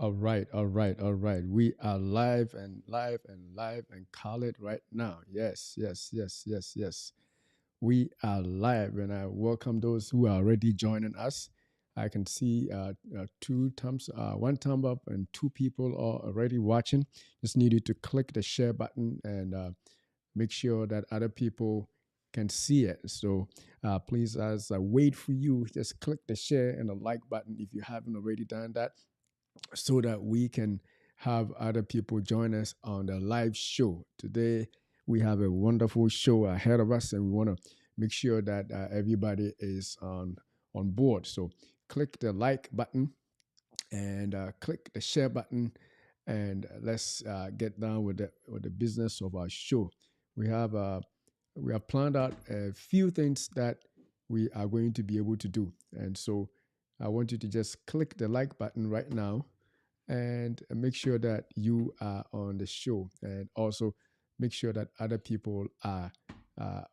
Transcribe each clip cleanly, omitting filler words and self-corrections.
All right, all right, all right. We are live and live and live and call it right now. Yes, yes, yes, yes, yes. We are live, and I welcome those who are already joining us. I can see one thumb up, and two people are already watching. Just need you to click the share button and make sure that other people can see it. So please, as I wait for you, just click the share and the like button if you haven't already done that so that we can have other people join us on the live show. Today, we have a wonderful show ahead of us, and we want to make sure that everybody is on board. So, click the like button and click the share button, and let's get down with the business of our show. We have uh, we have planned out a few things that we are going to be able to do, and so I want you to just click the like button right now and make sure that you are on the show, and also make sure that other people are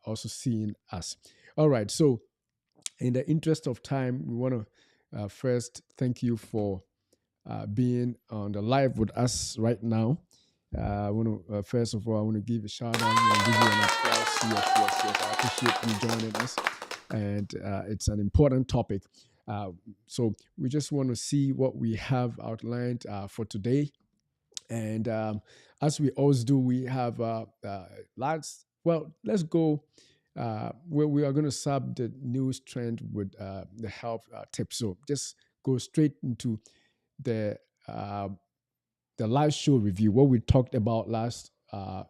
also seeing us. All right, so in the interest of time, we want to first thank you for being on the live with us right now. I want to first of all, I want to give a shout out and give you an applause. Yes, yes, yes. I appreciate you joining us, and it's an important topic. Uh, so we just want to see what we have outlined for today, and as we always do, we have lots. Well, let's go. Where we are going to sub the news trend with the health tips. So just go straight into the uh, the live show review, what we talked about last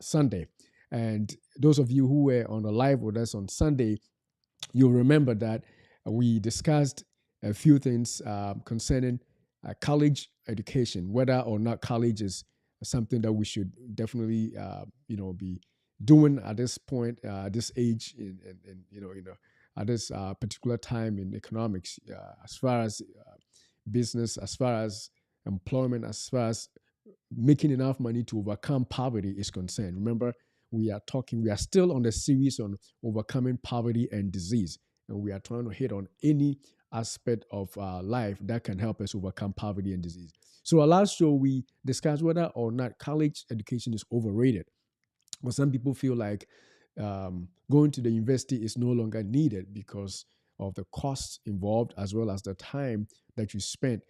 Sunday. And those of you who were on the live with us on Sunday, you'll remember that we discussed a few things concerning college education, whether or not college is something that we should definitely, be doing at this point, this age, at this particular time in economics, as far as business, as far as employment, as far as making enough money to overcome poverty is concerned. Remember, we are still on the series on overcoming poverty and disease. And we are trying to hit on any aspect of our life that can help us overcome poverty and disease. So, our last show, we discussed whether or not college education is overrated. But some people feel like going to the university is no longer needed because of the costs involved as well as the time that you spent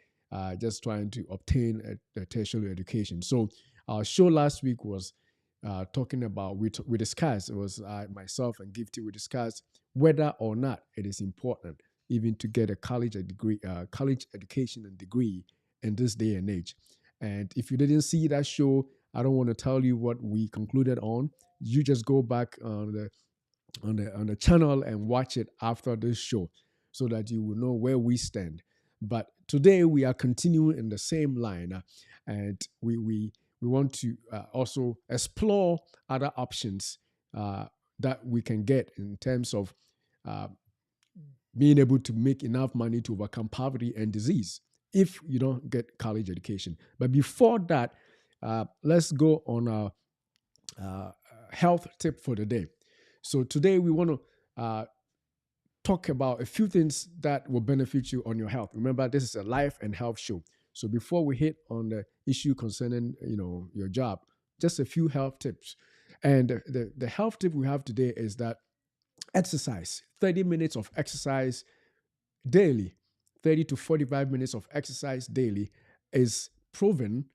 just trying to obtain a tertiary education. So our show last week was talking about we discussed, it was myself and Gifty, we discussed whether or not it is important even to get a college education and degree in this day and age. And if you didn't see that show, I don't want to tell you what we concluded on. You just go back on the channel and watch it after this show so that you will know where we stand. But today we are continuing in the same line, and we want to also explore other options that we can get in terms of uh, being able to make enough money to overcome poverty and disease if you don't get college education. But before that, let's go on our uh, health tip for the day. So today we want to talk about a few things that will benefit you on your health. Remember, this is a life and health show. So before we hit on the issue concerning your job, just a few health tips. And the health tip we have today is that exercise, 30 minutes of exercise daily, 30 to 45 minutes of exercise daily is proven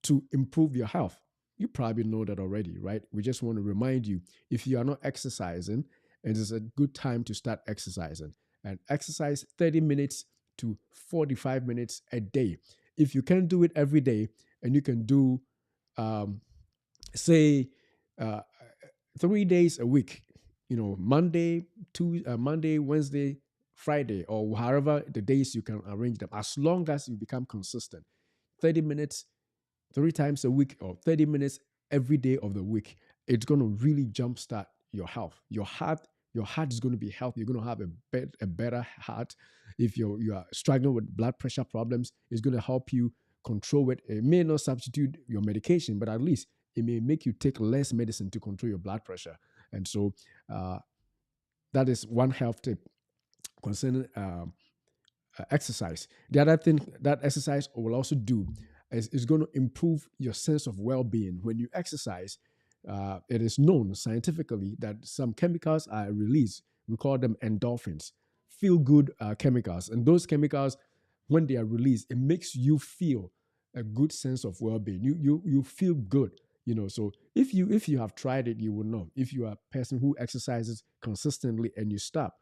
to improve your health. You probably know that already, right? We just want to remind you, if you are not exercising, it is a good time to start exercising. And exercise 30 minutes to 45 minutes a day. If you can do it every day, and you can do, say, uh, 3 days a week, Monday, Wednesday, Friday, or however the days you can arrange them, as long as you become consistent. 30 minutes 3 times a week or 30 minutes every day of the week, it's going to really jumpstart your health. Your heart is going to be healthy. You're going to have a better heart. If you are struggling with blood pressure problems, it's going to help you control it. It may not substitute your medication, but at least it may make you take less medicine to control your blood pressure. And so that is one health tip concerning exercise. The other thing that exercise will also do is going to improve your sense of well-being. When you exercise, it is known scientifically that some chemicals are released. We call them endorphins, feel good chemicals. And those chemicals, when they are released, it makes you feel a good sense of well-being. You feel good. So if you have tried it, you will know. If you are a person who exercises consistently and you stop,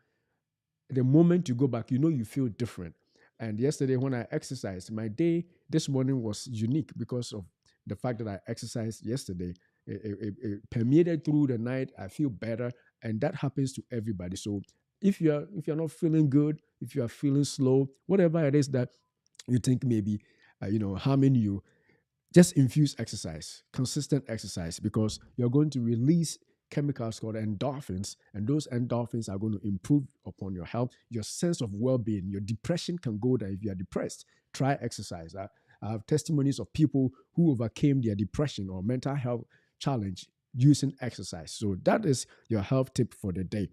the moment you go back, you feel different. And yesterday when I exercised, my day this morning was unique because of the fact that I exercised yesterday. It permeated through the night. I feel better, and that happens to everybody. So if you're not feeling good, if you are feeling slow, whatever it is that you think maybe harming you, just infuse exercise, consistent exercise, because you're going to release chemicals called endorphins, and those endorphins are going to improve upon your health, your sense of well-being. Your depression can go down. If you are depressed, try exercise. I have testimonies of people who overcame their depression or mental health challenge using exercise. So that is your health tip for the day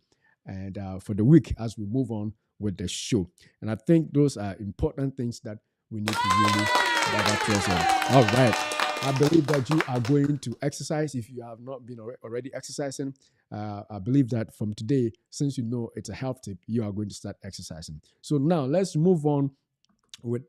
and for the week as we move on with the show. And I think those are important things that we need to really address on. All right. I believe that you are going to exercise if you have not been already exercising. I believe that from today, since you know it's a health tip, you are going to start exercising. So now let's move on with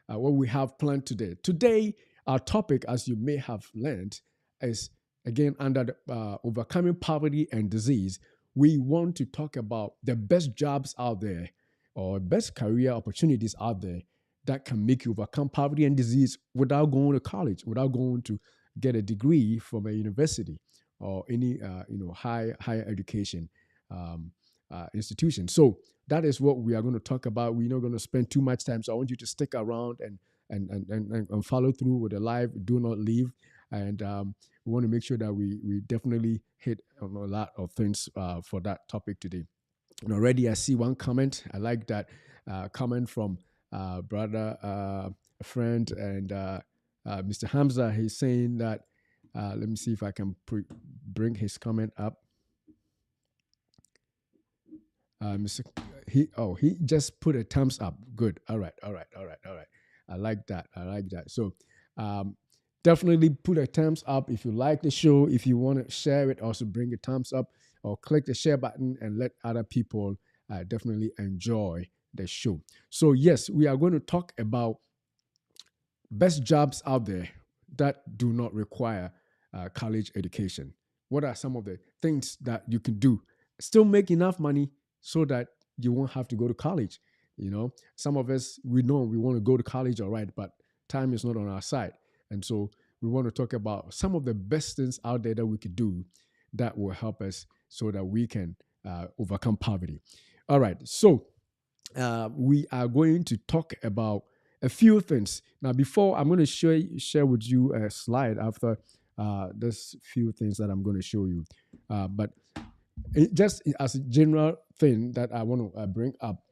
what we have planned today. Today, our topic, as you may have learned, is again under the, overcoming poverty and disease. We want to talk about the best jobs out there or best career opportunities out there that can make you overcome poverty and disease without going to college, without going to get a degree from a university or any higher education institution. So that is what we are going to talk about. We're not going to spend too much time, so I want you to stick around and follow through with the live. Do not leave, and we want to make sure that we definitely hit on a lot of things for that topic today. And already I see one comment. I like that comment from brother, friend, and Mr. Hamza. He's saying that. Let me see if I can bring his comment up. Mr. He just put a thumbs up. Good. All right. I like that. So definitely put a thumbs up if you like the show. If you want to share it, also bring a thumbs up or click the share button and let other people definitely enjoy the show. So yes, we are going to talk about best jobs out there that do not require college education. What are some of the things that you can do? Still make enough money so that you won't have to go to college. Some of us, we know we want to go to college, all right, but time is not on our side. And so we want to talk about some of the best things out there that we could do that will help us so that we can overcome poverty. All right, so we are going to talk about a few things. Now, before I'm going to share with you a slide after this few things that I'm going to show you. But just as a general thing that I want to bring up,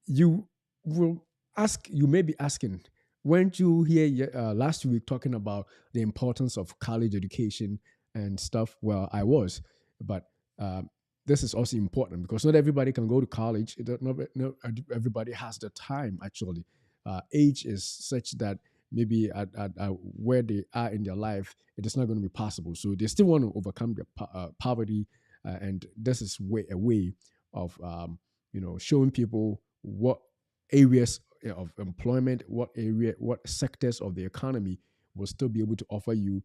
you may be asking, weren't you here last week talking about the importance of college education and stuff? Well, I was, but this is also important because not everybody can go to college. Not everybody has the time, actually. Age is such that maybe at where they are in their life, it is not going to be possible. So they still want to overcome the poverty, and this is a way of showing people what areas of employment, what sectors of the economy will still be able to offer you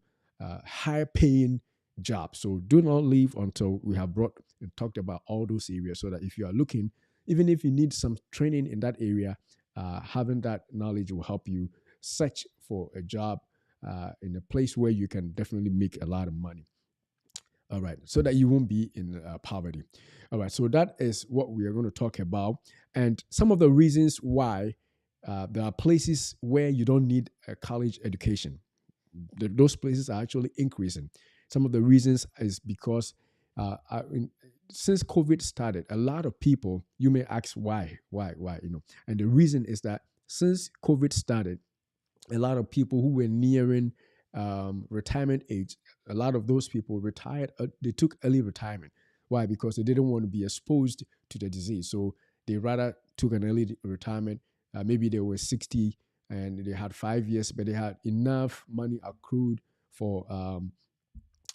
higher paying jobs. So do not leave until we have brought and talked about all those areas, so that if you are looking, even if you need some training in that area, having that knowledge will help you search for a job in a place where you can definitely make a lot of money. All right, so that you won't be in poverty. All right, so that is what we are going to talk about, and some of the reasons why there are places where you don't need a college education. Those places are actually increasing. Some of the reasons is because since COVID started, a lot of people, you may ask why, and the reason is that since COVID started, a lot of people who were nearing retirement age, a lot of those people retired. They took early retirement. Why? Because they didn't want to be exposed to the disease. So they rather took an early retirement. Maybe they were 60 and they had 5 years, but they had enough money accrued for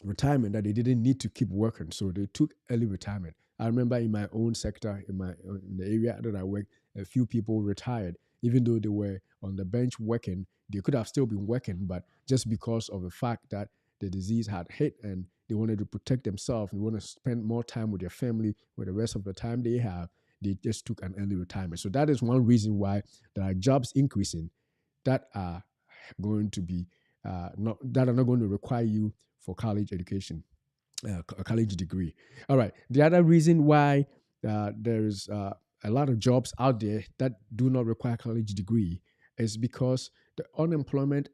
retirement that they didn't need to keep working. So they took early retirement. I remember in my own sector, in the area that I work, a few people retired, even though they were on the bench working. They could have still been working, but just because of the fact that the disease had hit and they wanted to protect themselves, they want to spend more time with their family with the rest of the time they have, they just took an early retirement. So that is one reason why there are jobs increasing that are going to be not that are not going to require you for college education, a college degree. All right. The other reason why there's a lot of jobs out there that do not require college degree is because the unemployment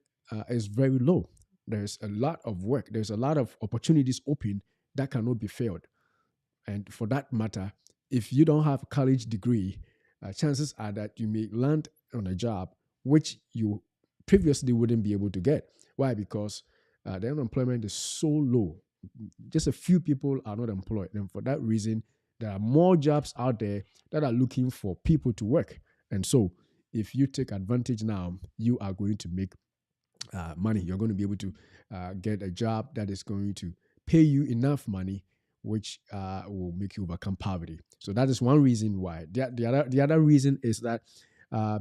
is very low. There's a lot of work. There's a lot of opportunities open that cannot be filled. And for that matter, if you don't have a college degree, chances are that you may land on a job which you previously wouldn't be able to get. Why? Because the unemployment is so low. Just a few people are not employed. And for that reason, there are more jobs out there that are looking for people to work. And so, if you take advantage now, you are going to make money. You're going to be able to get a job that is going to pay you enough money, which will make you overcome poverty. So that is one reason why. The other reason is that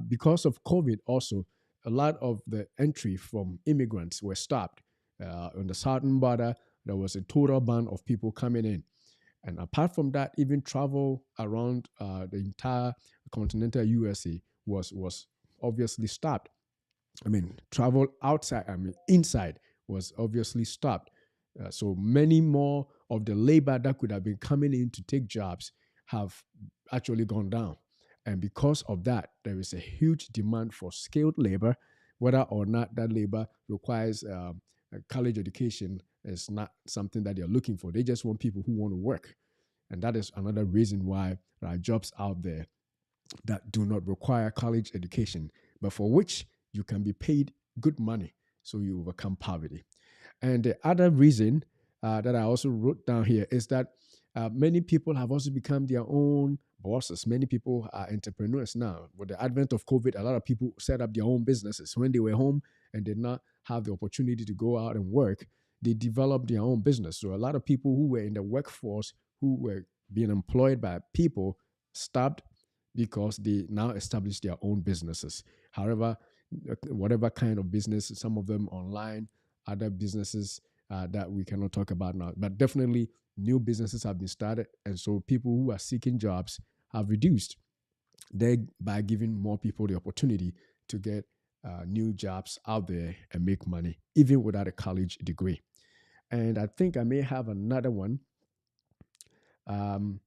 because of COVID, also a lot of the entry from immigrants were stopped on the southern border. There was a total ban of people coming in. And apart from that, even travel around the entire continental USA was obviously stopped. I mean, travel outside, I mean, inside was obviously stopped. So many more of the labor that could have been coming in to take jobs have actually gone down. And because of that, there is a huge demand for skilled labor, whether or not that labor requires a college education is not something that they're looking for. They just want people who want to work. And that is another reason why there are jobs out there that do not require college education, but for which you can be paid good money so you overcome poverty. And the other reason that I also wrote down here is that many people have also become their own bosses. Many people are entrepreneurs now. With the advent of COVID, a lot of people set up their own businesses. When they were home and did not have the opportunity to go out and work, they developed their own business. So a lot of people who were in the workforce, who were being employed by people, stopped because they now established their own businesses. However, whatever kind of business, some of them online, other businesses that we cannot talk about now, but definitely new businesses have been started. And so people who are seeking jobs have reduced by giving more people the opportunity to get new jobs out there and make money, even without a college degree. And I think I may have another one. Um,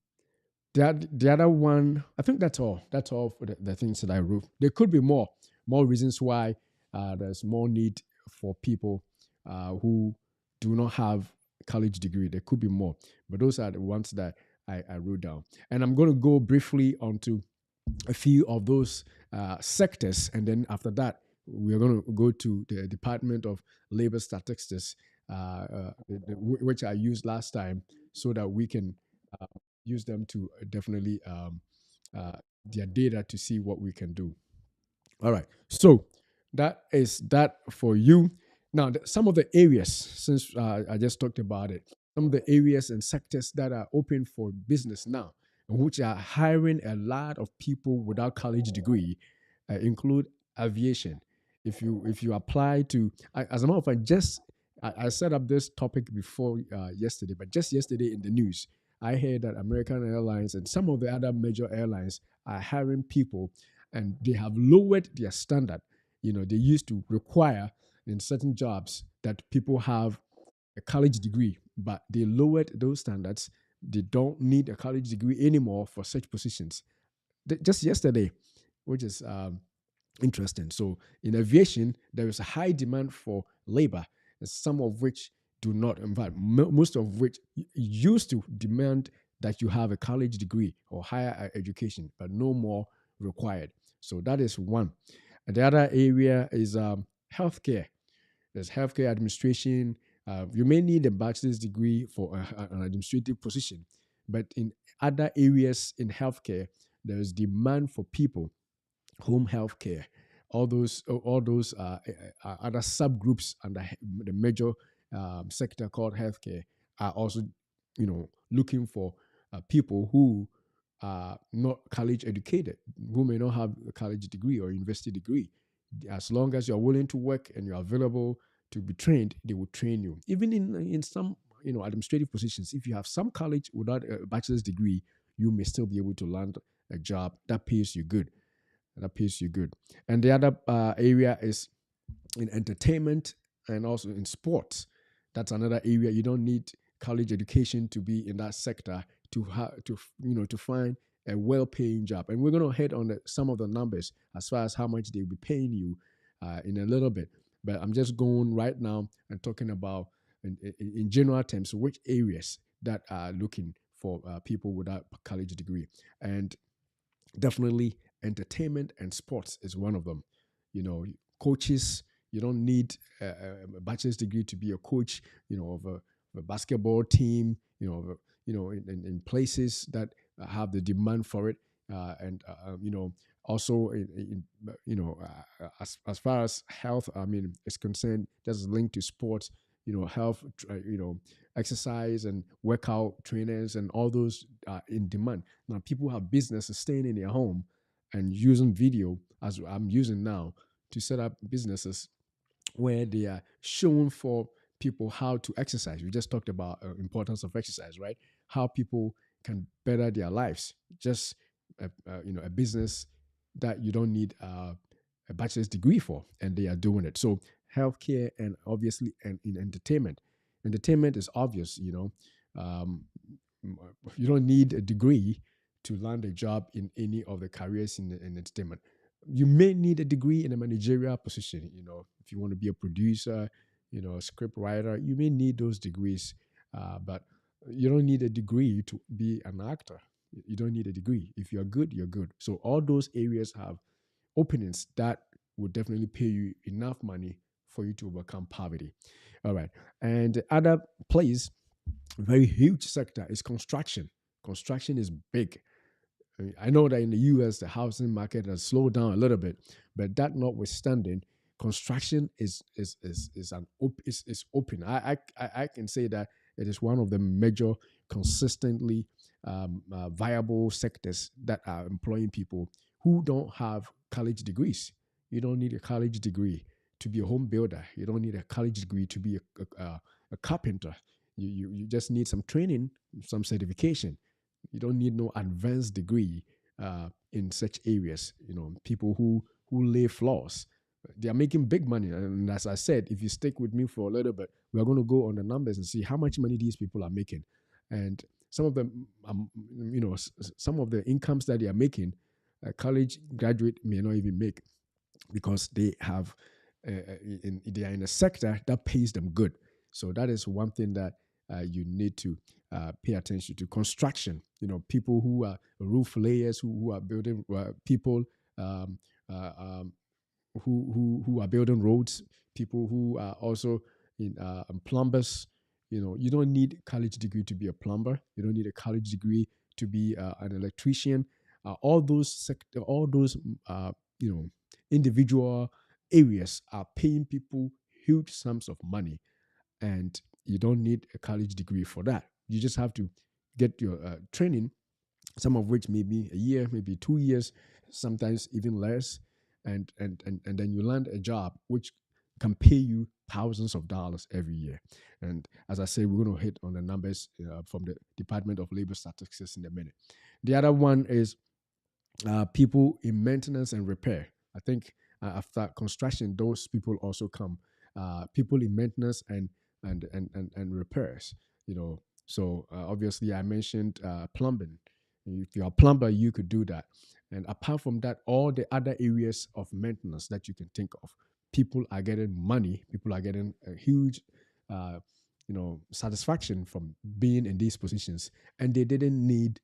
the other one, I think that's all. That's all for the things that I wrote. There could be more reasons why there's more need for people who do not have college degree. There could be more, but those are the ones that I wrote down. And I'm going to go briefly onto a few of those sectors, and then after that, we're going to go to the Department of Labor Statistics, which I used last time, so that we can uh, use them to definitely uh, their data to see what we can do. All right. So that is that for you. Now, some of the areas, since I just talked about it, some of the areas and sectors that are open for business now, which are hiring a lot of people without college degree, include aviation. If you apply to, as a matter of fact, I set up this topic before yesterday, but just yesterday in the news, I heard that American Airlines and some of the other major airlines are hiring people, and they have lowered their standard. They used to require in certain jobs that people have a college degree, but they lowered those standards. They don't need a college degree anymore for such positions. Just yesterday, which is interesting. So in aviation, there is a high demand for labor, some of which do not, in fact, most of which used to demand that you have a college degree or higher education, but no more required. So that is one. And the other area is healthcare. There's healthcare administration. You may need a bachelor's degree for an administrative position, but in other areas in healthcare, there is demand for people, home healthcare, all those other subgroups under the major sector called healthcare are also, looking for people who are not college educated, who may not have a college degree or university degree. As long as you're willing to work and you're available to be trained, they will train you. Even in some administrative positions, if you have some college without a bachelor's degree, you may still be able to land a job that pays you good. That pays you good. And the other area is in entertainment and also in sports. That's another area. You don't need college education to be in that sector to find a well-paying job. And we're going to head on some of the numbers as far as how much they'll be paying you in a little bit. But I'm just going right now and talking about in general terms which areas that are looking for people without a college degree. And definitely entertainment and sports is one of them. Coaches, you don't need a bachelor's degree to be a coach, of a basketball team, in places that have the demand for it. And also as far as health, I mean, is concerned, that's linked to sports, health, exercise and workout trainers and all those are in demand. Now, people have businesses staying in their home and using video, as I'm using now, to set up businesses where they are showing for people how to exercise. We just talked about importance of exercise, right? How people can better their lives. Just a business that you don't need a bachelor's degree for, and they are doing it. So healthcare and obviously and in entertainment. Entertainment is obvious, you don't need a degree to land a job in any of the careers in entertainment. You may need a degree in a managerial position, if you want to be a producer, a script writer, you may need those degrees, but you don't need a degree to be an actor. You don't need a degree. If you're good, you're good. So all those areas have openings that would definitely pay you enough money for you to overcome poverty. All right. And the other place, very huge sector, is construction. Construction is big. I know that in the US, the housing market has slowed down a little bit, but that notwithstanding, construction is open. I can say that it is one of the major, consistently viable sectors that are employing people who don't have college degrees. You don't need a college degree to be a home builder. You don't need a college degree to be a carpenter. You just need some training, some certification. You don't need no advanced degree in such areas. People who lay floors, they are making big money. And as I said, if you stick with me for a little bit, we are going to go on the numbers and see how much money these people are making. And some of them, some of the incomes that they are making, a college graduate may not even make, because they have they are in a sector that pays them good. So that is one thing that you need to pay attention to. Construction, people who are roof layers, who are building, people who are building roads, people who are also in plumbers. You don't need a college degree to be a plumber. You don't need a college degree to be an electrician. All those individual areas are paying people huge sums of money, and you don't need a college degree for that. You just have to get your training, some of which may be a year, maybe 2 years, sometimes even less, and then you land a job which can pay you thousands of dollars every year. And as I say, we're going to hit on the numbers from the Department of Labor Statistics in a minute. The other one is people in maintenance and repair. I think after construction, those people also come. People in maintenance and repairs. So obviously I mentioned plumbing. If you're a plumber, you could do that. And apart from that, all the other areas of maintenance that you can think of, people are getting money. People are getting a huge, satisfaction from being in these positions, and they didn't need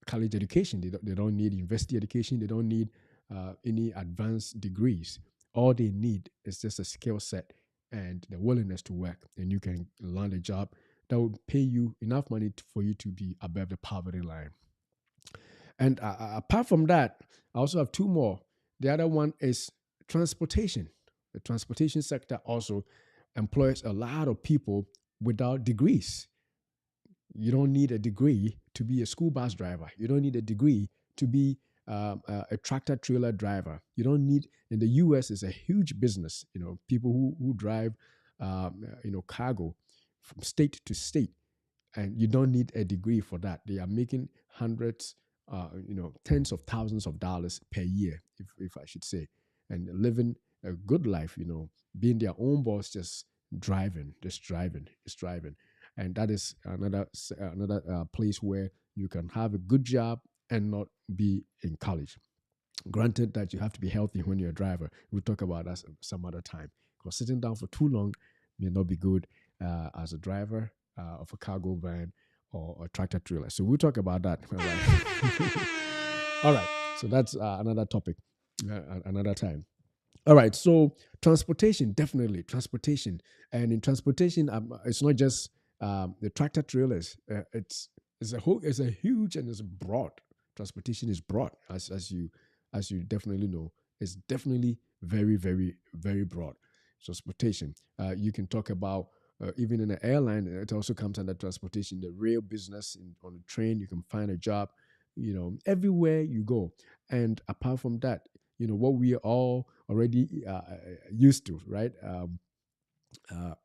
college education. They don't need university education. They don't need any advanced degrees. All they need is just a skill set and the willingness to work, and you can land a job that will pay you enough money for you to be above the poverty line. And apart from that, I also have two more. The other one is transportation. The transportation sector also employs a lot of people without degrees. You don't need a degree to be a school bus driver. You don't need a degree to be a tractor trailer driver. You don't need, in the US, it's a huge business. People who drive, cargo from state to state, and you don't need a degree for that. They are making hundreds, tens of thousands of dollars per year, if I should say, and living a good life. Being their own boss, just driving, and that is another place where you can have a good job and not be in college. Granted that you have to be healthy when you're a driver. We'll talk about that some other time, because sitting down for too long may not be good as a driver of a cargo van or a tractor trailer. So we'll talk about that. All right. All right. So that's another topic, another time. All right. So transportation, definitely transportation, and in transportation, it's not just the tractor trailers. It's a huge and it's broad. Transportation is broad, as you definitely know. It's definitely very, very, very broad. Transportation. You can talk about even in an airline. It also comes under transportation. The rail business, on the train, you can find a job. Everywhere you go. And apart from that, what we are all already used to, right?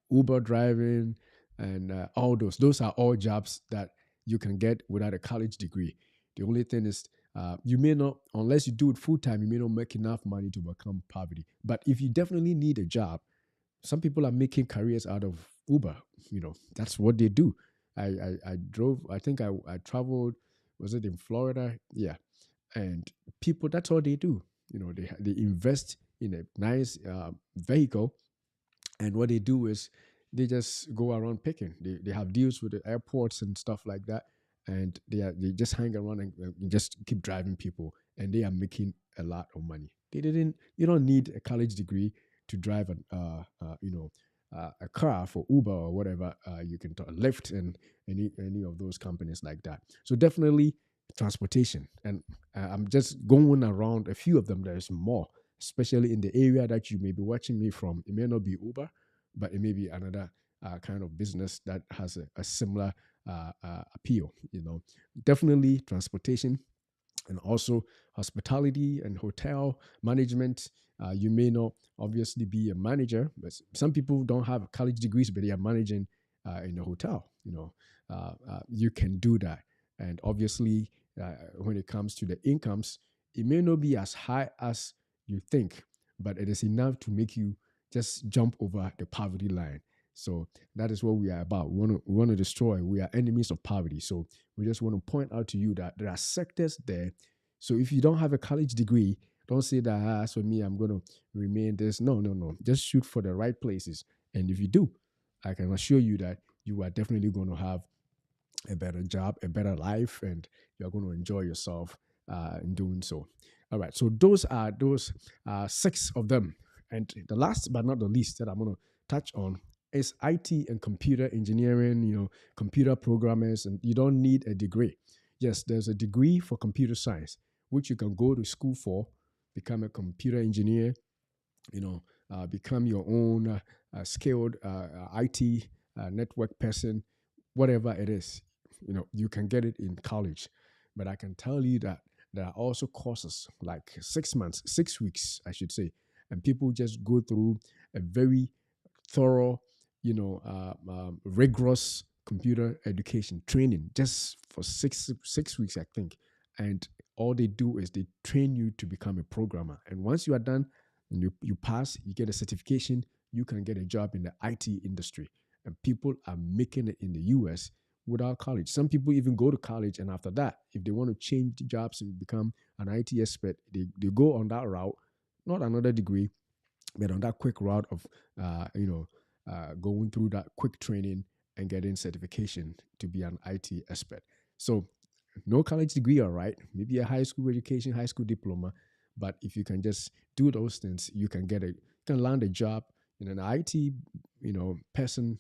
Uber driving and all those are all jobs that you can get without a college degree. The only thing is, you may not, unless you do it full time, you may not make enough money to overcome poverty. But if you definitely need a job, some people are making careers out of Uber. That's what they do. I drove. I think I traveled. Was it in Florida? Yeah, and people, that's all they do. They invest in a nice vehicle, and what they do is they just go around picking. They have deals with the airports and stuff like that, and they just hang around and just keep driving people, and they are making a lot of money. You don't need a college degree to drive a car for Uber or whatever. You can Lyft and any of those companies like that. So definitely transportation, and I'm just going around a few of them. There's more, especially in the area that you may be watching me from. It may not be Uber, but it may be another kind of business that has a similar appeal. Definitely transportation, and also hospitality and hotel management. You may not obviously be a manager, but some people don't have college degrees, but they are managing in a hotel. You can do that, and obviously, when it comes to the incomes, it may not be as high as you think, but it is enough to make you just jump over the poverty line. So that is what we are about. We want to destroy. We are enemies of poverty. So we just want to point out to you that there are sectors there. So if you don't have a college degree, don't say that, so me, I'm going to remain this. No, no, no. Just shoot for the right places. And if you do, I can assure you that you are definitely going to have a better job, a better life, and you're going to enjoy yourself in doing so. All right. So those six of them. And the last but not the least that I'm going to touch on is IT and computer engineering, computer programmers, and you don't need a degree. Yes, there's a degree for computer science, which you can go to school for, become a computer engineer, become your own skilled IT network person, whatever it is. You can get it in college. But I can tell you that there are also courses like 6 months, 6 weeks, I should say, and people just go through a very thorough, rigorous computer education training just for 6 weeks, I think. And all they do is they train you to become a programmer. And once you are done and you pass, you get a certification, you can get a job in the IT industry. And people are making it in the US without college. Some people even go to college, and after that, if they want to change jobs and become an IT expert, they go on that route, not another degree, but on that quick route of, going through that quick training and getting certification to be an IT expert. So, no college degree, all right, maybe a high school education, high school diploma, but if you can just do those things, you can land a job in an IT, person,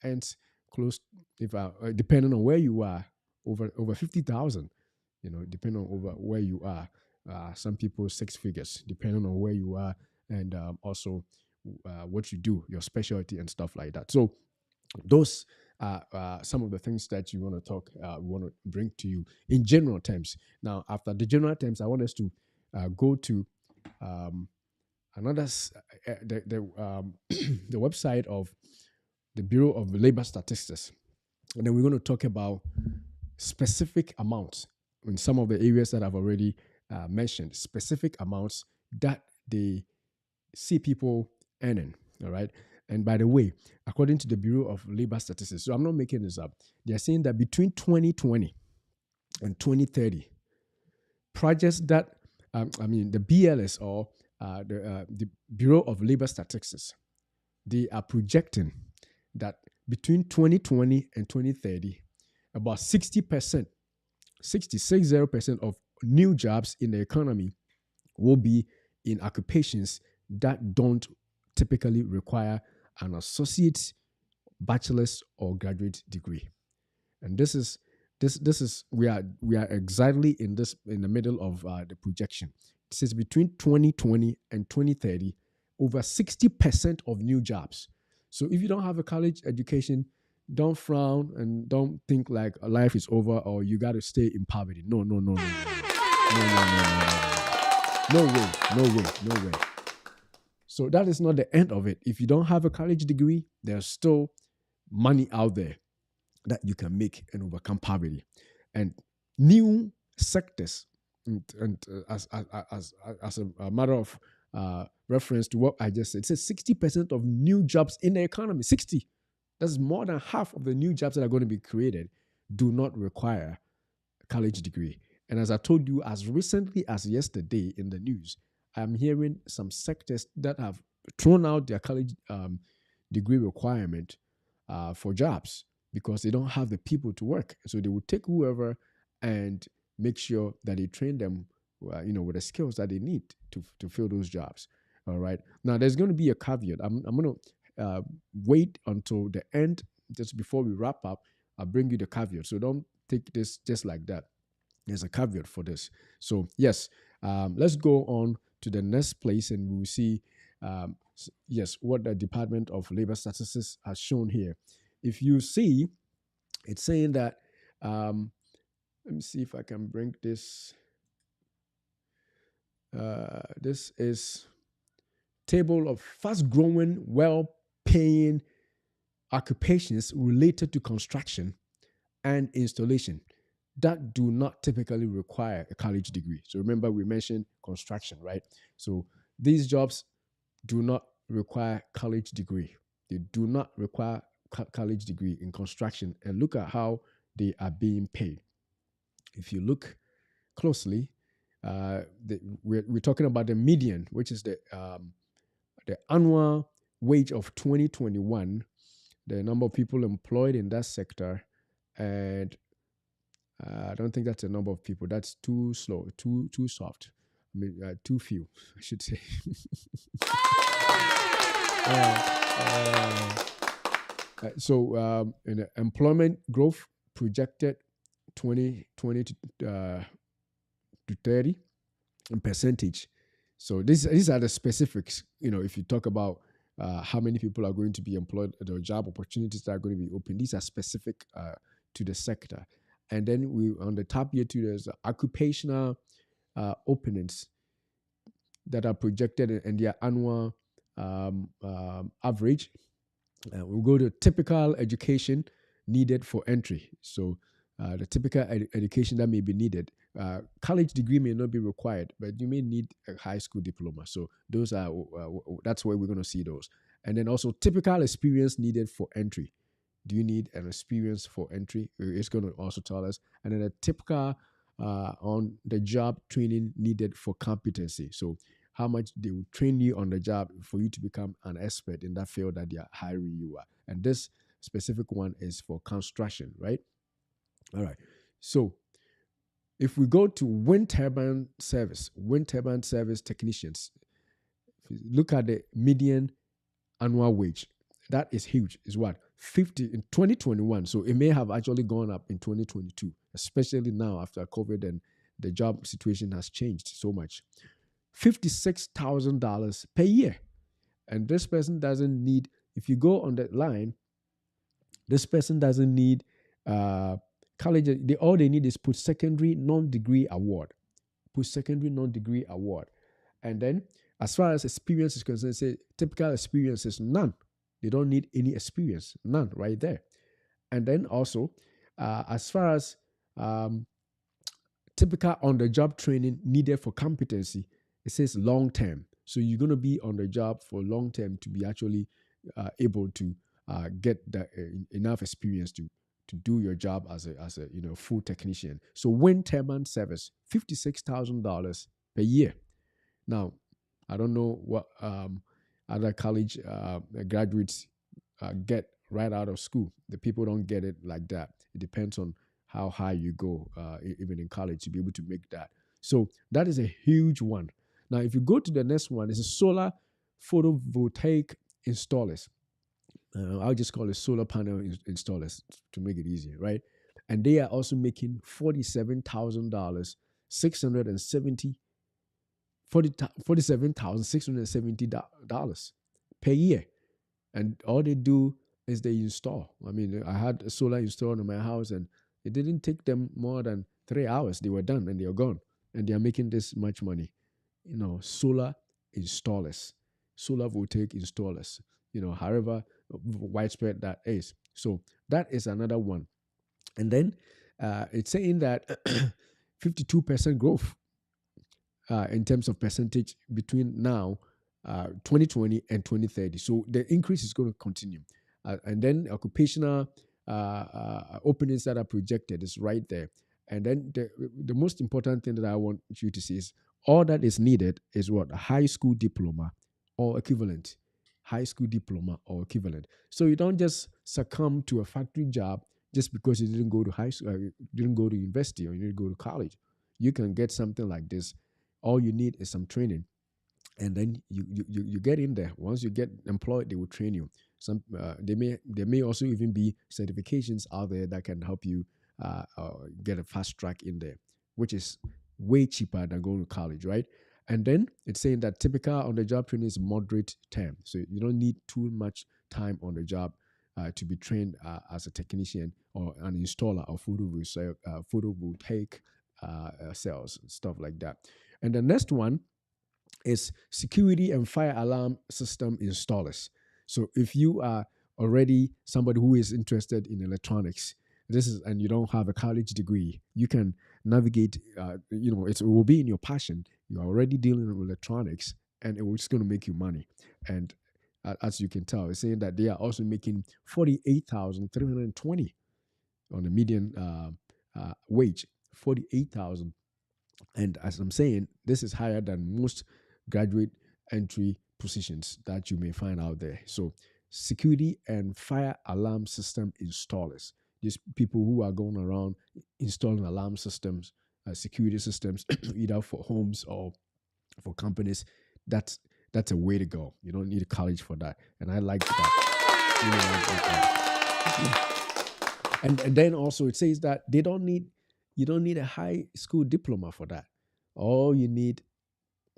and close, if depending on where you are, over 50,000, depending on over where you are. some people 6 figures, depending on where you are and also what you do, your specialty and stuff like that. So those are some of the things that you want to talk, we want to bring to you in general terms. Now, after the general terms, I want us to go to um, another the website of the Bureau of Labor Statistics, and then we're going to talk about specific amounts in some of the areas that I've already mentioned, specific amounts that they see people earning. All right. And by the way, according to the Bureau of Labor Statistics, so I'm not making this up, they're saying that between 2020 and 2030, projects that, the BLS or the Bureau of Labor Statistics, they are projecting that between 2020 and 2030, about 60%, 60% of new jobs in the economy will be in occupations that don't typically require an associate, bachelor's, or graduate degree. And this is we are exactly in the middle of the projection. It says between 2020 and 2030, over 60% of new jobs. So if you don't have a college education, don't frown and don't think like life is over or you got to stay in poverty. No, no, no, no, no, no, no, no, no, no, no, no way, no way, no way. So that is not the end of it. If you don't have a college degree, there's still money out there that you can make and overcome poverty. And new sectors, and as a matter of reference to what I just said, it says 60% of new jobs in the economy, 60, that's more than half of the new jobs that are going to be created, do not require a college degree. And as I told you, as recently as yesterday in the news, I'm hearing some sectors that have thrown out their college degree requirement for jobs because they don't have the people to work. So they will take whoever and make sure that they train them, with the skills that they need to fill those jobs. All right. Now, there's going to be a caveat. I'm going to wait until the end, just before we wrap up. I'll bring you the caveat. So don't take this just like that. There's a caveat for this. So yes, let's go on to the next place and we'll see, yes, what the Department of Labor Statistics has shown here. If you see, it's saying that, let me see if I can bring this. This is table of fast-growing, well-paying occupations related to construction and installation that do not typically require a college degree. So remember, we mentioned construction, right? So these jobs do not require college degree. They do not require college degree in construction. And look at how they are being paid. If you look closely, we're talking about the median, which is the annual wage of 2021, the number of people employed in that sector, and I don't think that's a number of people. That's too slow, too soft. I mean, too few, I should say. So in the employment growth projected 2020 to 30 in percentage. So these are the specifics. If you talk about how many people are going to be employed, the job opportunities that are going to be open, these are specific to the sector. And then we on the top here too, there's occupational openings that are projected in their annual average. We'll go to typical education needed for entry. So the typical education that may be needed. College degree may not be required, but you may need a high school diploma. So those are that's where we're going to see those. And then also typical experience needed for entry. Do you need an experience for entry? It's going to also tell us. And then a typical on the job training needed for competency. So how much they will train you on the job for you to become an expert in that field that they are hiring you at. And this specific one is for construction, right? All right. So if we go to wind turbine service technicians, if you look at the median annual wage, that is huge. Is what? 50 in 2021. So it may have actually gone up in 2022, especially now after COVID and the job situation has changed so much. $56,000 per year. And this person doesn't need, if you go on that line, this person doesn't need college. All they need is post-secondary non-degree award. Post-secondary non-degree award. And then as far as experience is concerned, say typical experience is none. They don't need any experience, none right there. And then also, as far as typical on-the-job training needed for competency, it says long-term. So you're going to be on the job for long-term to be actually able to get enough experience to do your job as a full technician. So Win 10-month service, $56,000 per year. Now, I don't know what other college graduates get right out of school. The people don't get it like that. It depends on how high you go, even in college, to be able to make that. So that is a huge one. Now, if you go to the next one, it's a solar photovoltaic installers. I'll just call it solar panel installers to make it easier, right? And they are also making $47,670 per year. And all they do is they install. I mean, I had a solar installed in my house, and it didn't take them more than 3 hours. They were done and they are gone. And they are making this much money. Solar installers, solar voltaic installers, however widespread that is. So that is another one. And then it's saying that 52% growth in terms of percentage between now, 2020 and 2030. So the increase is going to continue. And then occupational openings that are projected is right there. And then the most important thing that I want you to see is all that is needed is what? A high school diploma or equivalent. High school diploma or equivalent. So you don't just succumb to a factory job just because you didn't go to high school, didn't go to university, or you didn't go to college. You can get something like this. All you need is some training, and then you get in there. Once you get employed, they will train you. There may also even be certifications out there that can help you get a fast track in there, which is way cheaper than going to college, right? And then it's saying that typical on-the-job training is moderate term. So you don't need too much time on the job to be trained as a technician or an installer of photovoltaic cells, stuff like that. And the next one is security and fire alarm system installers. So if you are already somebody who is interested in electronics, and you don't have a college degree, you can navigate, it will be in your passion. You're already dealing with electronics, and it's going to make you money. And as you can tell, it's saying that they are also making $48,320 on the median wage, 48,000. And as I'm saying, this is higher than most graduate entry positions that you may find out there. So security and fire alarm system installers. These people who are going around installing alarm systems, security systems, either for homes or for companies. That's a way to go. You don't need a college for that, and I like that. And then also it says that you don't need a high school diploma for that. All you need,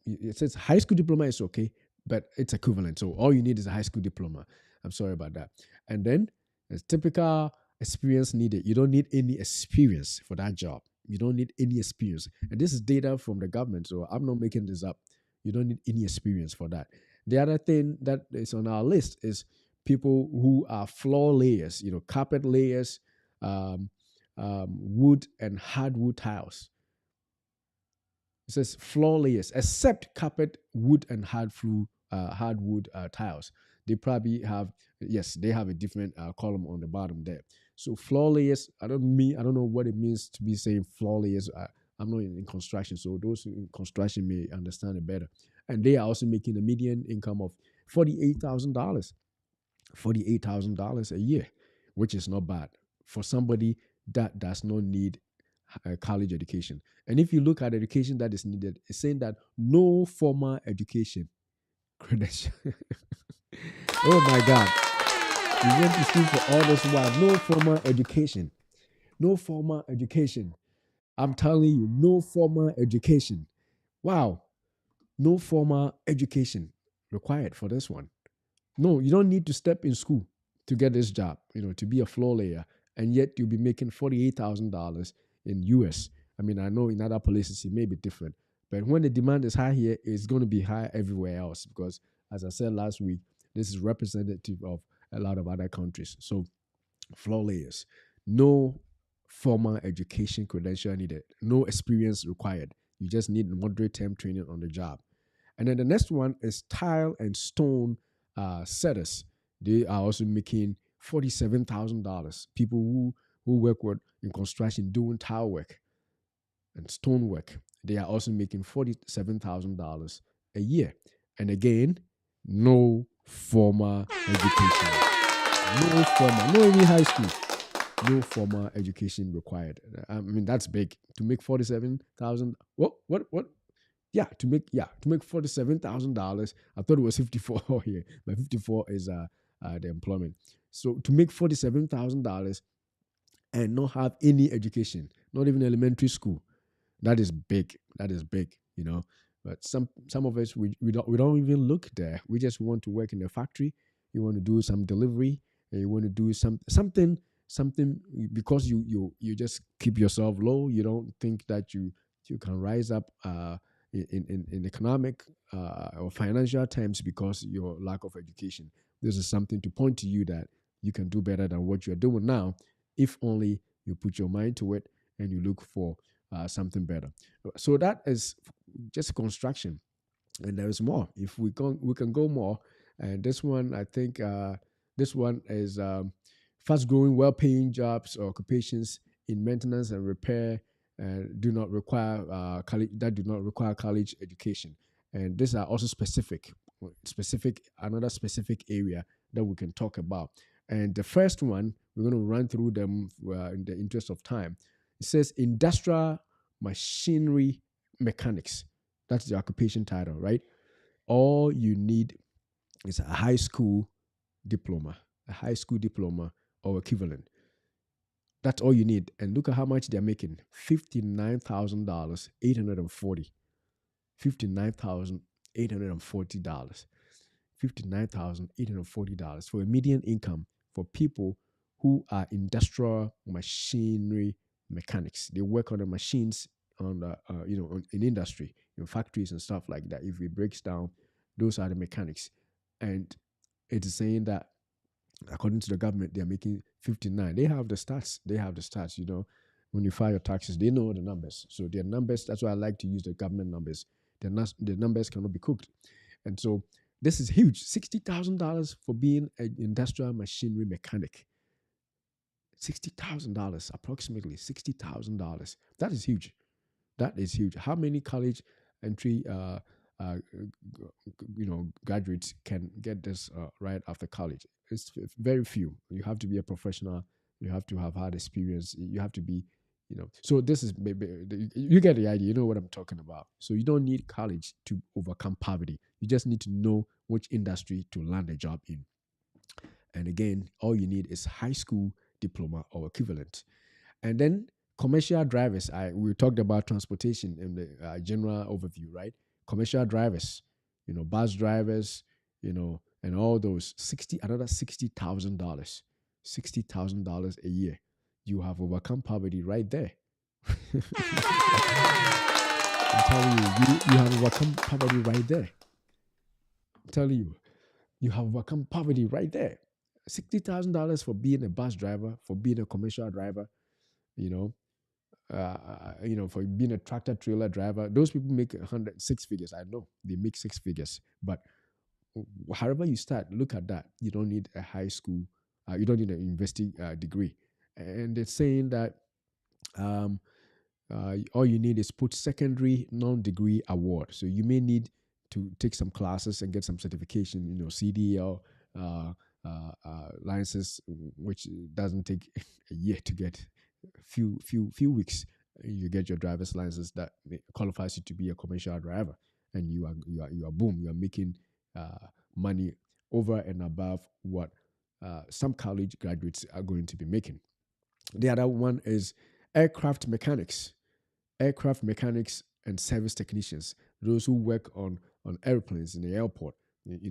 it says high school diploma is okay, but it's equivalent. So all you need is a high school diploma. I'm sorry about that. And then it's typical experience needed. You don't need any experience for that job. You don't need any experience. And this is data from the government, so I'm not making this up. You don't need any experience for that. The other thing that is on our list is people who are floor layers, carpet layers, wood and hardwood tiles. It says floor layers, except carpet, wood, and hardwood tiles. They probably have, they have a different column on the bottom there. So floor layers, I don't know what it means to be saying floor layers. I'm not in construction, so those in construction may understand it better. And they are also making a median income of $48,000 a year, which is not bad for somebody that does not need a college education. And if you look at education that is needed, it's saying that no formal education credential. Oh my God. You went to school for all this while, no formal education. No formal education. I'm telling you, no formal education. Wow, no formal education required for this one. No, you don't need to step in school to get this job, to be a floor layer, and yet you'll be making $48,000 in US. I mean, I know in other places it may be different, but when the demand is high here, it's going to be high everywhere else because, as I said last week, this is representative of a lot of other countries. So, floor layers, no formal education credential needed, no experience required. You just need moderate term training on the job. And then the next one is tile and stone setters. They are also making $47,000. People who work with in construction doing tile work and stone work, they are also making $47,000 a year. And again, no formal education, no formal, no any high school, no formal education required. I mean, that's big to make 47,000. What? Yeah, to make $47,000. I thought it was 54 here, but 54 is the employment. So to make $47,000 and not have any education, not even elementary school, that is big. That is big, But some of us we don't even look there. We just want to work in a factory. You want to do some delivery, and you want to do something because you just keep yourself low. You don't think that you can rise up in economic or financial terms because your lack of education. This is something to point to you that you can do better than what you're doing now, if only you put your mind to it and you look for something better. So that is just construction, and there is more. If we can go more. And this one, I think, this one is fast-growing, well-paying jobs or occupations in maintenance and repair, do not require college that do not require college education. And these are also specific another specific area that we can talk about. And the first one, we're going to run through them in the interest of time. It says industrial machinery mechanics. That's the occupation title, right? All you need is a high school diploma or equivalent. That's all you need. And look at how much they're making. $59,000, 840. $59,840. $59,840 for a median income for people who are industrial machinery mechanics. They work on the machines on the in industry, in factories and stuff like that. If it breaks down, those are the mechanics. And it's saying that according to the government, they're making 59. They have the stats. When you file your taxes, they know the numbers. So their numbers, that's why I like to use the government numbers. The numbers cannot be cooked. And so this is huge. $60,000 for being an industrial machinery mechanic. $60,000, approximately $60,000. That is huge. That is huge. How many college entry graduates can get this right after college? It's very few. You have to be a professional. You have to have had experience. You have to be, So this is you get the idea. You know what I'm talking about. So you don't need college to overcome poverty. You just need to know which industry to land a job in. And again, all you need is high school diploma or equivalent. And then commercial drivers. We talked about transportation in the general overview, right? Commercial drivers, bus drivers, and all those another $60,000, $60,000 a year. You have overcome poverty right there. I'm telling you have overcome poverty right there. I'm telling you, you have overcome poverty right there. $60,000 for being a bus driver, for being a commercial driver, you know, for being a tractor trailer driver. Those people make 6 figures. I know they make 6 figures, but however you start, look at that. You don't need a high school, you don't need an university degree. And they're saying that um, all you need is post secondary non-degree award. So you may need to take some classes and get some certification, CDL license, which doesn't take a year to get. Few weeks, you get your driver's license that qualifies you to be a commercial driver, and you are boom, you are making money over and above what some college graduates are going to be making. The other one is aircraft mechanics. aircraft mechanics and service technicians, those who work on airplanes in the airport,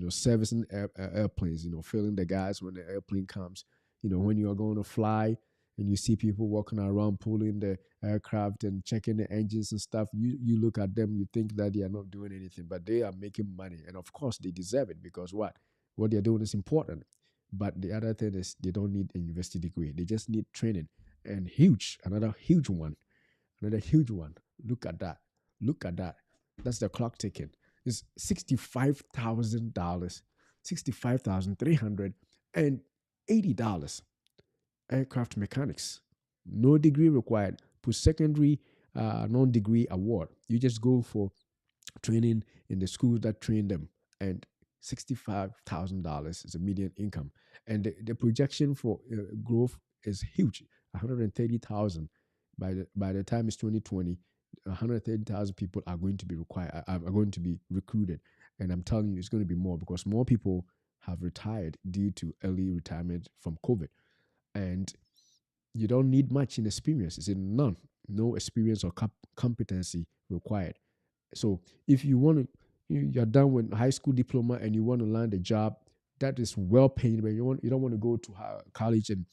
servicing airplanes, filling the gas when the airplane comes. When you are going to fly and you see people walking around pulling the aircraft and checking the engines and stuff, you look at them, you think that they are not doing anything, but they are making money, and of course they deserve it, because what they're doing is important. But the other thing is, they don't need a university degree; they just need training. And another huge one, another huge one. Look at that. Look at that. That's the clock ticking. It's $65,000, $65,380. Aircraft mechanics. No degree required. Post secondary, non degree award. You just go for training in the schools that train them. And $65,000 is a median income. And the projection for growth is huge, 130,000. By the time it's 2020, 130,000 people are going to be are going to be recruited. And I'm telling you, it's going to be more, because more people have retired due to early retirement from COVID. And you don't need much in experience. It's in none, no experience or competency required. So if you want to, you're done with high school diploma and you want to land a job that is well paid, but you don't want to go to college and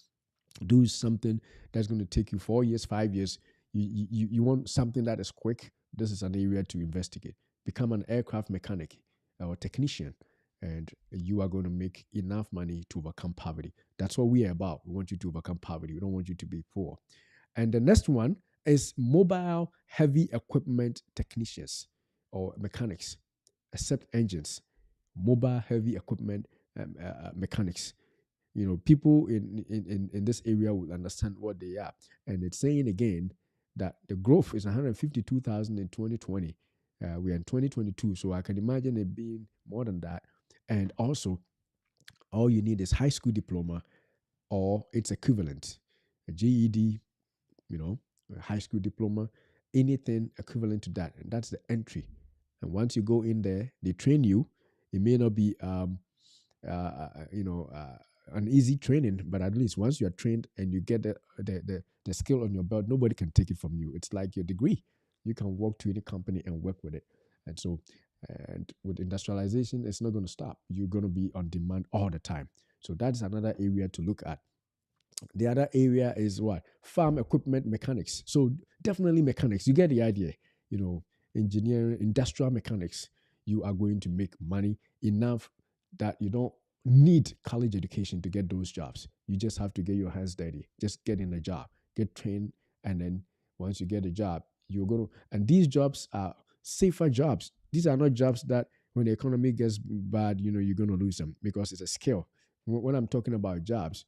do something that's going to take you 4 years, 5 years. You want something that is quick. This is an area to investigate. Become an aircraft mechanic or technician, and you are going to make enough money to overcome poverty. That's what we are about. We want you to overcome poverty. We don't want you to be poor. And the next one is mobile heavy equipment technicians or mechanics, except engines. Mobile heavy equipment mechanics. People in this area will understand what they are. And it's saying again that the growth is 152,000 in 2020. We are in 2022, so I can imagine it being more than that. And also, all you need is high school diploma or its equivalent, a GED, a high school diploma, anything equivalent to that. And that's the entry. And once you go in there, they train you. It may not be, uh, uh, you know, uh, an easy training, but at least once you are trained and you get the skill on your belt, nobody can take it from you. It's like your degree. You can walk to any company and work with it. And so, and with industrialization, it's not going to stop. You're going to be on demand all the time. So that's another area to look at. The other area is what? Farm equipment mechanics. So definitely mechanics. You get the idea. Engineering, industrial mechanics. You are going to make money enough that you don't need college education to get those jobs. You just have to get your hands dirty. Just get in a job, get trained, and then once you get a job, you're going to. And these jobs are safer jobs. These are not jobs that when the economy gets bad, you're going to lose them, because it's a skill. When I'm talking about jobs,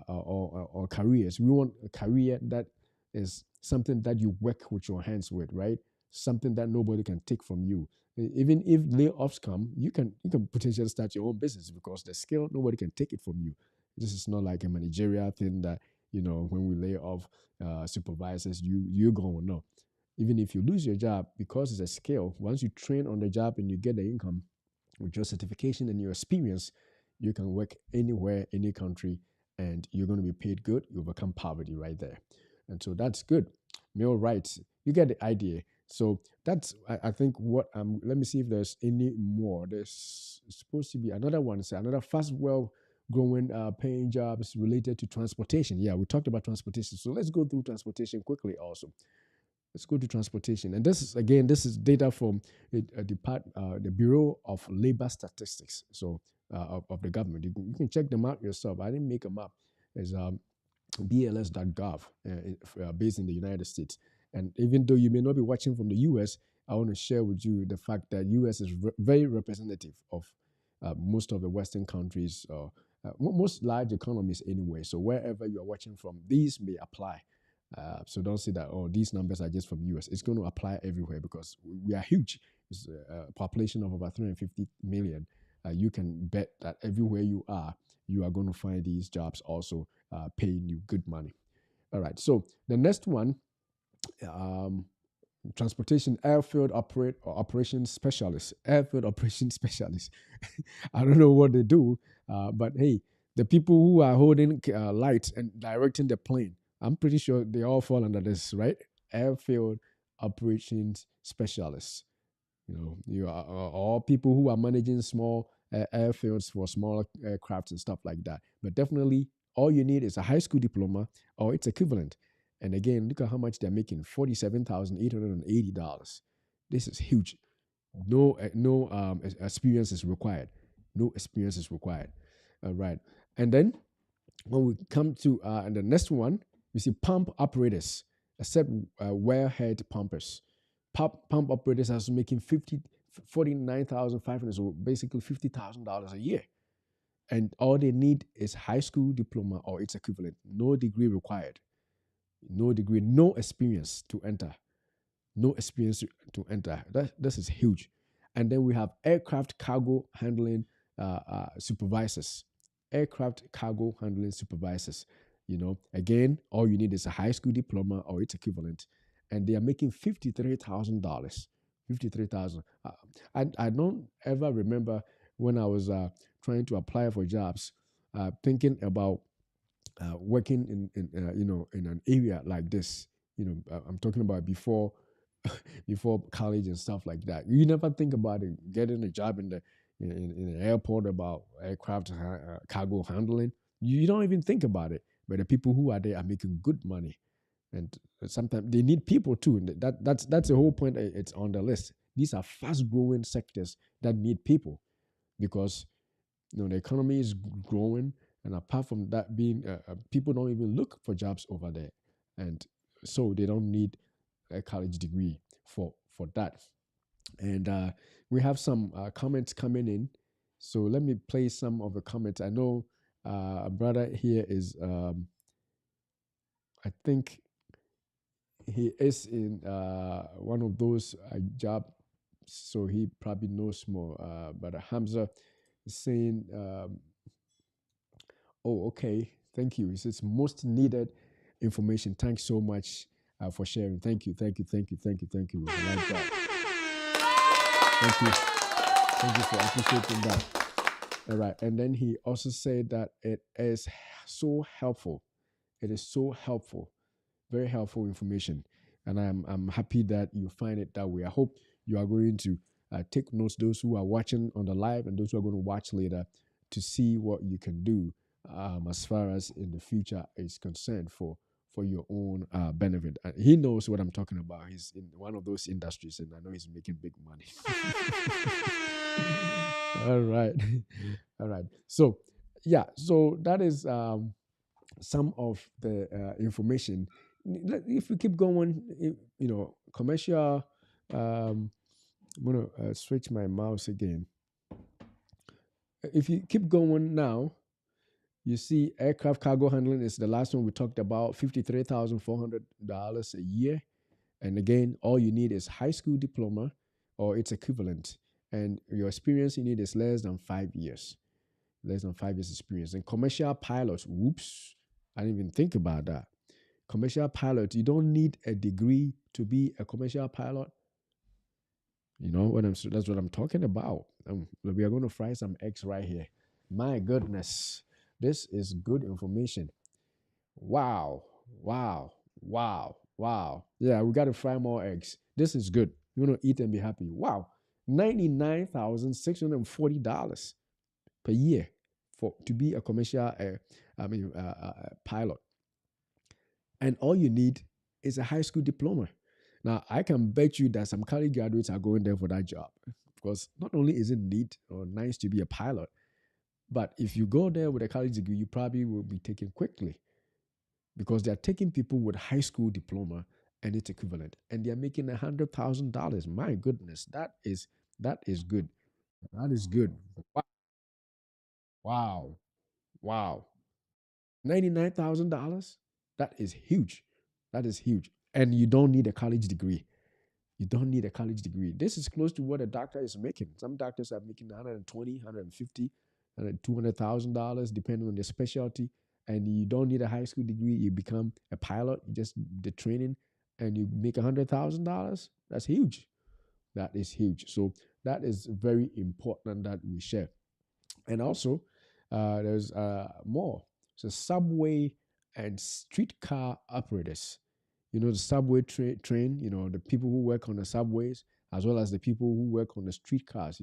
or careers. We want a career that is something that you work with your hands with, right? Something that nobody can take from you. Even if layoffs come, you can potentially start your own business, because the skill, nobody can take it from you. This is not like a managerial thing that when we lay off supervisors, you're going to know. Even if you lose your job, because it's a skill, once you train on the job and you get the income with your certification and your experience, you can work anywhere, any country, and you're going to be paid good. You overcome poverty right there. And so that's good. Male rights, you get the idea. So that's, I think, what let me see if there's any more. There's supposed to be another one, say another fast, well growing paying jobs related to transportation. Yeah, we talked about transportation. So let's go through transportation quickly also. Let's go to transportation. And this is data from the Bureau of Labor Statistics. So of the government. You can check them out yourself. I didn't make them up. It's bls.gov, based in the United States. And even though you may not be watching from the US, I want to share with you the fact that US is very representative of most of the Western countries, most large economies anyway. So wherever you are watching from, these may apply. So don't say that, oh, these numbers are just from US. It's going to apply everywhere, because we are huge. It's a population of about 350 million. You can bet that everywhere you are going to find these jobs also paying you good money. All right. So the next one, um, transportation airfield operations specialist. Airfield operations specialist. I don't know what they do, but hey, the people who are holding lights and directing the plane, I'm pretty sure they all fall under this, right? Airfield operations specialists. You are all people who are managing small airfields for smaller aircrafts and stuff like that. But definitely, all you need is a high school diploma or its equivalent. And again, look at how much they're making: $47,880. This is huge. No experience is required. No experience is required. All right, and then when we come to and the next one, we see pump operators, except wellhead pumpers. Pump operators are making 49,500, so basically $50,000 a year. And all they need is high school diploma or its equivalent. No degree required. No degree, no experience to enter. No experience to enter. This is huge. And then we have aircraft cargo handling supervisors. Aircraft cargo handling supervisors. Again, all you need is a high school diploma or its equivalent, and they are making $53,000. 53,000. I don't ever remember when I was trying to apply for jobs, thinking about working in an area like this. I'm talking about before college and stuff like that. You never think about it, getting a job in the airport about aircraft cargo handling. You don't even think about it. But the people who are there are making good money, and sometimes they need people too. And that's the whole point. It's on the list. These are fast growing sectors that need people because the economy is growing, and apart from that being people don't even look for jobs over there, and so they don't need a college degree for that. And we have some comments coming in, so let me play some of the comments. I know a brother here is I think he is in one of those jobs, so he probably knows more. But Hamza is saying, "Oh, okay, thank you." He says, "Most needed information. Thanks so much for sharing. Thank you, thank you, thank you, thank you, thank you. I like that. Thank you, thank you for appreciating that." All right, and then he also said that it is so helpful. It is so helpful, very helpful information, and I'm happy that you find it that way. I hope you are going to take notes, those who are watching on the live and those who are going to watch later, to see what you can do as far as in the future is concerned for your own benefit. He knows what I'm talking about. He's in one of those industries, and I know he's making big money. All right, all right. So yeah, so that is some of the information. If we keep going, commercial. I'm gonna switch my mouse again. If you keep going now, you see aircraft cargo handling is the last one we talked about, $53,400 a year. And again, all you need is high school diploma or its equivalent. And your experience you need is less than 5 years. Less than 5 years experience. And commercial pilots, whoops, I didn't even think about that. Commercial pilot, you don't need a degree to be a commercial pilot. That's what I'm talking about. We are going to fry some eggs right here. My goodness, this is good information. Wow, wow, wow, wow. Yeah, we got to fry more eggs. This is good. You want to eat and be happy. Wow, $99,640 per year for to be a commercial, pilot, and all you need is a high school diploma. Now, I can bet you that some college graduates are going there for that job because not only is it neat or nice to be a pilot, but if you go there with a college degree, you probably will be taken quickly because they're taking people with high school diploma and its equivalent, and they're making $100,000. My goodness, that is good. That is good. Wow, wow, $99,000. That is huge. That is huge, and you don't need a college degree. You don't need a college degree. This is close to what a doctor is making. Some doctors are making 120, 150, $200,000, depending on their specialty. And you don't need a high school degree. You become a pilot. You just the training, and you make $100,000. That's huge. That is huge. So that is very important that we share. And also, there's more. So subway and streetcar operators. the subway train, the people who work on the subways, as well as the people who work on the streetcars.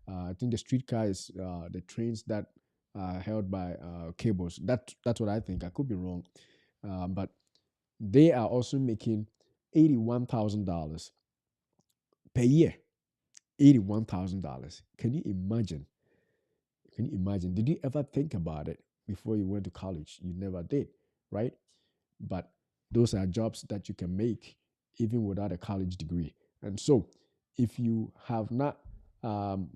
I think the streetcar is the trains that are held by cables. That's what I think. I could be wrong, but they are also making $81,000 per year. $81,000. Can you imagine? Can you imagine? Did you ever think about it before you went to college? You never did, right? But those are jobs that you can make even without a college degree. And so, if you have not, um,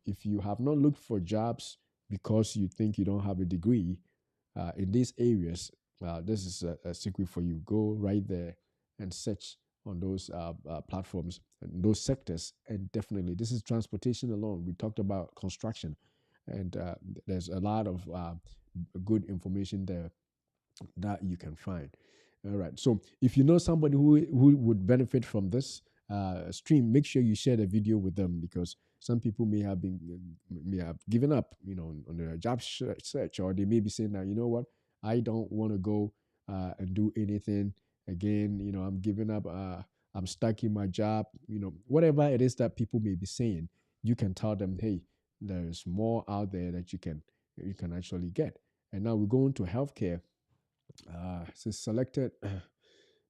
if you have not looked for jobs because you think you don't have a degree in these areas, this is a secret for you. Go right there and search on those platforms and those sectors. And definitely, this is transportation alone. We talked about construction, and there's a lot of good information there that you can find. All right. So if you know somebody who would benefit from this stream, make sure you share the video with them, because some people may have given up, on their job search, or they may be saying, now, you know what, I don't want to go and do anything again. I'm giving up. I'm stuck in my job. Whatever it is that people may be saying, you can tell them, hey, there's more out there that you can actually get. And now we're going to healthcare. So selected,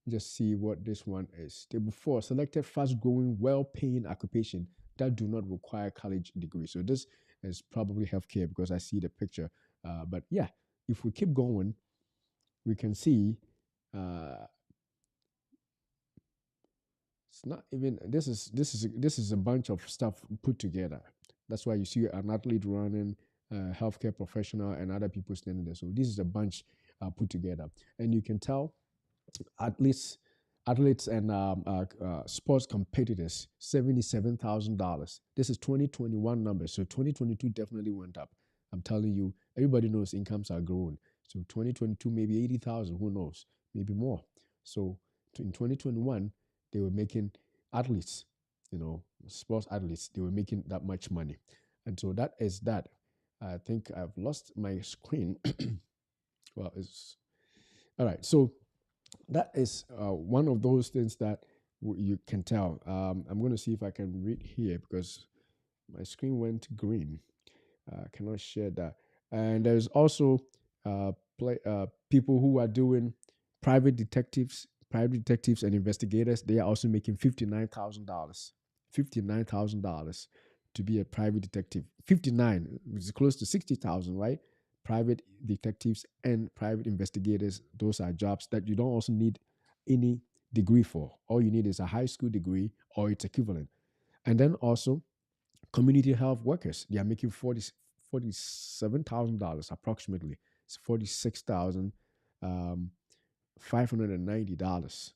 just see what this one is. Table 4, selected fast-growing, well-paying occupation that do not require college degree. So this is probably healthcare, because I see the picture. But yeah, if we keep going, we can see it's not even this is a bunch of stuff put together. That's why you see an athlete running, healthcare professional, and other people standing there. So this is a bunch put together, and you can tell athletes, and sports competitors, $77,000. This is 2021 numbers, so 2022 definitely went up. I'm telling you, everybody knows incomes are growing. So 2022 maybe 80,000, who knows, maybe more. So in 2021 they were making athletes, sports athletes, they were making that much money, and so that is that. I think I've lost my screen. Well, it's all right. So that is one of those things that you can tell. I'm going to see if I can read here, because my screen went green. Cannot share that. And there's also people who are doing private detectives and investigators. They are also making $59,000. $59,000 to be a private detective. 59, which is close to 60,000, right? Private detectives and private investigators, those are jobs that you don't also need any degree for. All you need is a high school degree or its equivalent. And then also community health workers, they are making $47,000 approximately. It's $46,590.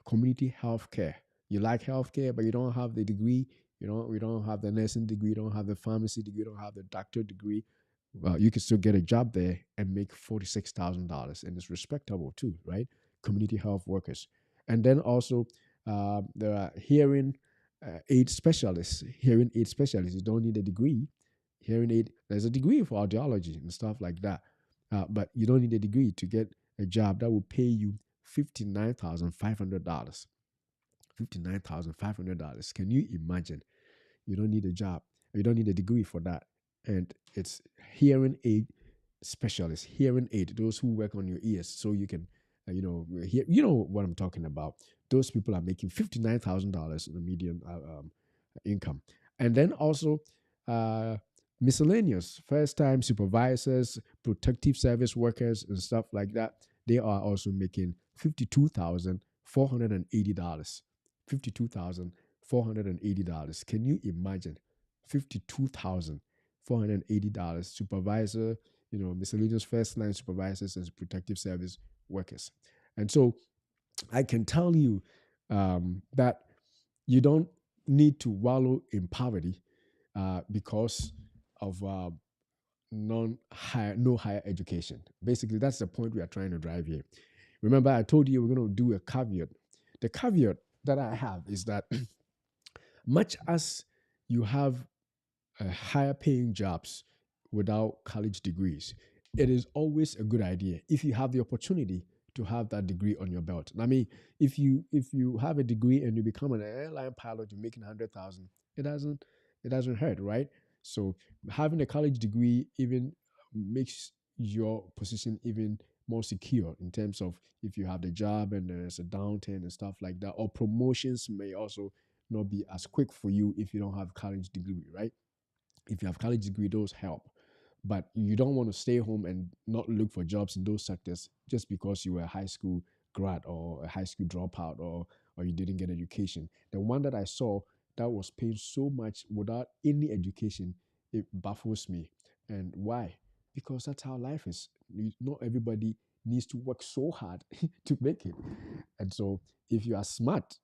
Community health care. You like healthcare, but you don't have the degree. You don't have the nursing degree. You don't have the pharmacy degree. You don't have the doctor degree. Well, you can still get a job there and make $46,000, and it's respectable too, right? Community health workers, and then also there are hearing aid specialists. Hearing aid specialists, you don't need a degree. Hearing aid, there's a degree for audiology and stuff like that, but you don't need a degree to get a job that will pay you $59,500. $59,500. Can you imagine? You don't need a job. You don't need a degree for that. And it's hearing aid specialists, hearing aid, those who work on your ears so you can, hear, what I'm talking about. Those people are making $59,000 in the median income. And then also miscellaneous, first time supervisors, protective service workers, and stuff like that. They are also making $52,480. $52,480. Can you imagine? $52,480. Supervisor, miscellaneous first line supervisors and protective service workers. And so I can tell you that you don't need to wallow in poverty because of no higher education. Basically, that's the point we are trying to drive here. Remember, I told you we're going to do a caveat. The caveat that I have is that much as you have higher paying jobs without college degrees, it is always a good idea, if you have the opportunity, to have that degree on your belt. I mean, if you have a degree and you become an airline pilot, you're making 100,000. It doesn't hurt, right? So having a college degree even makes your position even more secure in terms of if you have the job and there's a downturn and stuff like that, or promotions may also not be as quick for you if you don't have college degree, right? If you have college degree, those help. But you don't want to stay home and not look for jobs in those sectors just because you were a high school grad or a high school dropout, or you didn't get education. The one that I saw that was paying so much without any education, it baffles me. And why? Because that's how life is. Not everybody needs to work so hard to make it. And so if you are smart,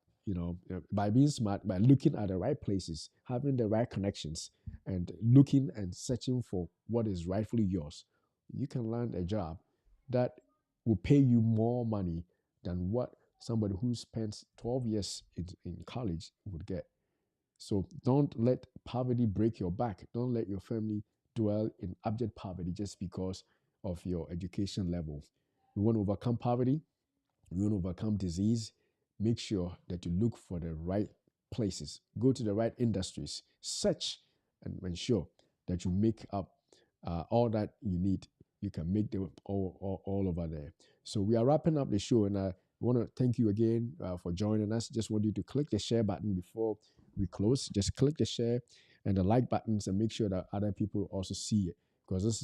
by being smart, by looking at the right places, having the right connections, and looking and searching for what is rightfully yours, you can land a job that will pay you more money than what somebody who spends 12 years in college would get. So don't let poverty break your back. Don't let your family dwell in abject poverty just because of your education level. You want to overcome poverty, you want to overcome disease, make sure that you look for the right places, go to the right industries, search and ensure that you make up all that you need. You can make them all over there. So we are wrapping up the show, and I want to thank you again for joining us. Just want you to click the share button before we close. Just click the share and the like buttons, and make sure that other people also see it, because this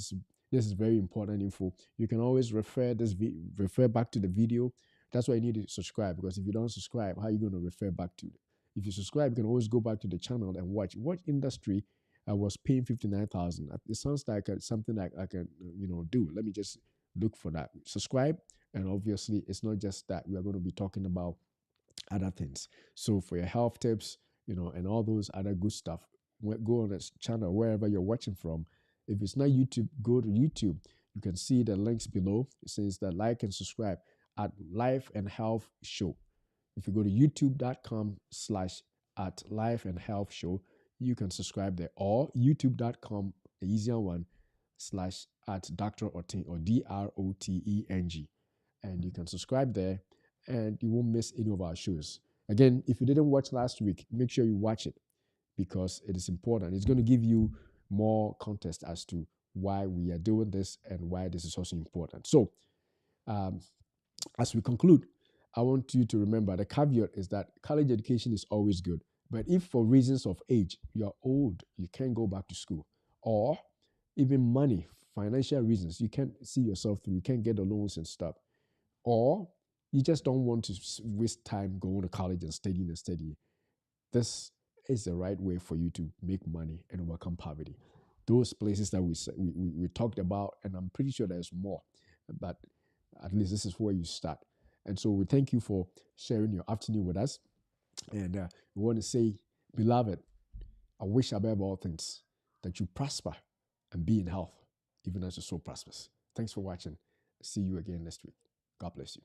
is very important info. You can always refer back to the video. That's why you need to subscribe, because if you don't subscribe, how are you going to refer back to it? If you subscribe, you can always go back to the channel and watch. What industry was paying 59,000? It sounds like something I can do. Let me just look for that. Subscribe, and obviously it's not just that. We are going to be talking about other things. So for your health tips, and all those other good stuff, go on this channel wherever you're watching from. If it's not YouTube, go to YouTube. You can see the links below. It says that like and subscribe at Life and Health Show. If you go to youtube.com/ at Life and Health Show, you can subscribe there, or youtube.com, the easier one, / at Dr. Oteng, or DROTENG. And you can subscribe there and you won't miss any of our shows. Again, if you didn't watch last week, make sure you watch it, because it is important. It's going to give you more context as to why we are doing this and why this is also important. So, as we conclude, I want you to remember the caveat is that college education is always good. But if for reasons of age, you're old, you can't go back to school, or even money, financial reasons, you can't see yourself through, you can't get the loans and stuff, or you just don't want to waste time going to college and studying, this is the right way for you to make money and overcome poverty. Those places that we talked about, and I'm pretty sure there's more, but at least this is where you start. And so we thank you for sharing your afternoon with us. And we want to say, beloved, I wish above all things that you prosper and be in health, even as your soul prospers. Thanks for watching. See you again next week. God bless you.